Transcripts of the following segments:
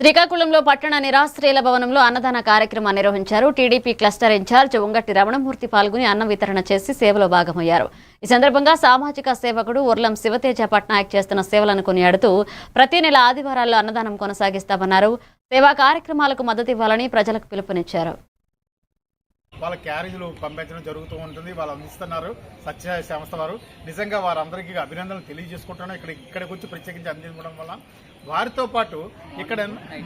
శ్రీకాకుళంలో పట్టణ నిరాశ్రయుల భవనంలో అన్నదాన కార్యక్రమాన్ని నిర్వహించారు. టీడీపీ క్లస్టర్ ఇన్ఛార్జ్ ఉంగట్టి రమణమూర్తి పాల్గొని అన్న వితరణ చేసి సేవలో భాగమయ్యారు. ఈ సందర్భంగా సామాజిక సేవకుడు ఉర్లం శివతేజ పట్నాయక్ చేస్తున్న సేవలను కొనియాడుతూ ప్రతి నెల ఆదివారాల్లో అన్నదానం కొనసాగిస్తామన్నారు. సేవా కార్యక్రమాలకు మద్దతు ఇవ్వాలని ప్రజలకు పిలుపునిచ్చారు. వాళ్ళ క్యారేజీలు పంపించడం జరుగుతూ ఉంటుంది. వాళ్ళు అందిస్తున్నారు సత్య సంస్థ వారు. నిజంగా వారందరికీ అభినందనలు తెలియజేసుకుంటున్నాం. ఇక్కడికి వచ్చి ప్రత్యేకించి అందించడం వల్ల వారితో పాటు ఇక్కడ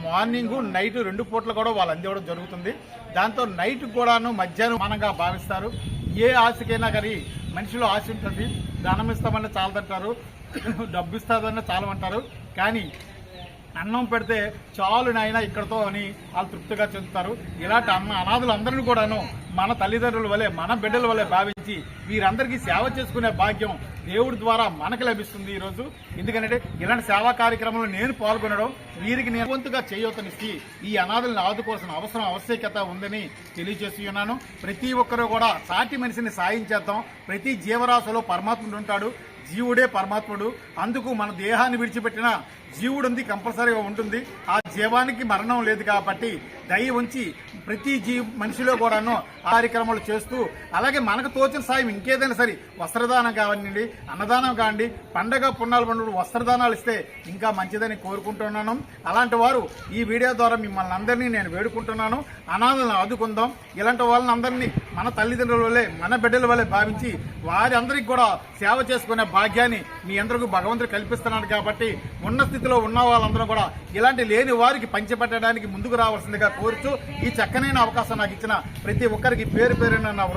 మార్నింగ్ నైట్ 2 పూటలు కూడా వాళ్ళు అందివ్వడం జరుగుతుంది. దాంతో నైట్ కూడాను మధ్యాహ్నం మానంగా భావిస్తారు. ఏ ఆశకైనా కానీ మనిషిలో ఆశ ఉంటుంది. ధనం ఇస్తామన్నా చాలదంటారు, డబ్బు ఇస్తామన్నా చాలమంటారు. కానీ అన్నం పెడితే చాలు నాయన ఇక్కడతో అని వాళ్ళు తృప్తిగా చెందుతారు. ఇలాంటి అనాథులందరినీ కూడాను మన తల్లిదండ్రుల వలె మన బిడ్డల వలె భావించి వీరందరికీ సేవ చేసుకునే భాగ్యం దేవుడి ద్వారా మనకు లభిస్తుంది ఈరోజు. ఎందుకంటే ఇలాంటి సేవా కార్యక్రమంలో నేను పాల్గొనడం వీరికి నేను వంతుగా చేయూతనిచ్చి ఈ అనాథులను ఆదుకోవాల్సిన ఆవశ్యకత ఉందని తెలియజేసి ఉన్నాను. ప్రతి ఒక్కరూ కూడా సాటి మనిషిని సాయం చేద్దాం. ప్రతి జీవరాశిలో పరమాత్ముడు ఉంటాడు. జీవుడే పరమాత్ముడు. అందుకు మన దేహాన్ని విడిచిపెట్టిన జీవుడు ఉంది, కంపల్సరీగా ఉంటుంది. ఆ జీవానికి మరణం లేదు కాబట్టి దయ ఉంచి ప్రతి మనిషిలో కూడాను కార్యక్రమాలు చేస్తూ అలాగే మనకు తోచిన సాయం ఇంకేదైనా సరే వస్త్రదానం కావండి, అన్నదానం కావండి, పండగ పుణ్యాలు పండుగ వస్త్రదానాలు ఇస్తే ఇంకా మంచిదని కోరుకుంటున్నాను. అలాంటి వారు ఈ వీడియో ద్వారా మిమ్మల్ని అందరినీ నేను వేడుకుంటున్నాను. అనాథలను ఆదుకుందాం. ఇలాంటి వాళ్ళని అందరినీ మన తల్లిదండ్రుల వల్లే మన బిడ్డల వల్లే భావించి వారి అందరికీ కూడా సేవ చేసుకునే భాగ్యాన్ని మీ అందరికీ భగవంతుడు కల్పిస్తున్నాడు. కాబట్టి ఉన్న స్థితిలో ఉన్న వాళ్ళందరూ కూడా ఇలాంటి లేని వారికి పంచిపెట్టడానికి ముందుకు రావాల్సిందిగా కోరుతూ ఈ చక్కనైన అవకాశం నాకు ఇచ్చిన ప్రతి ఒక్కరికి పేరు పేరున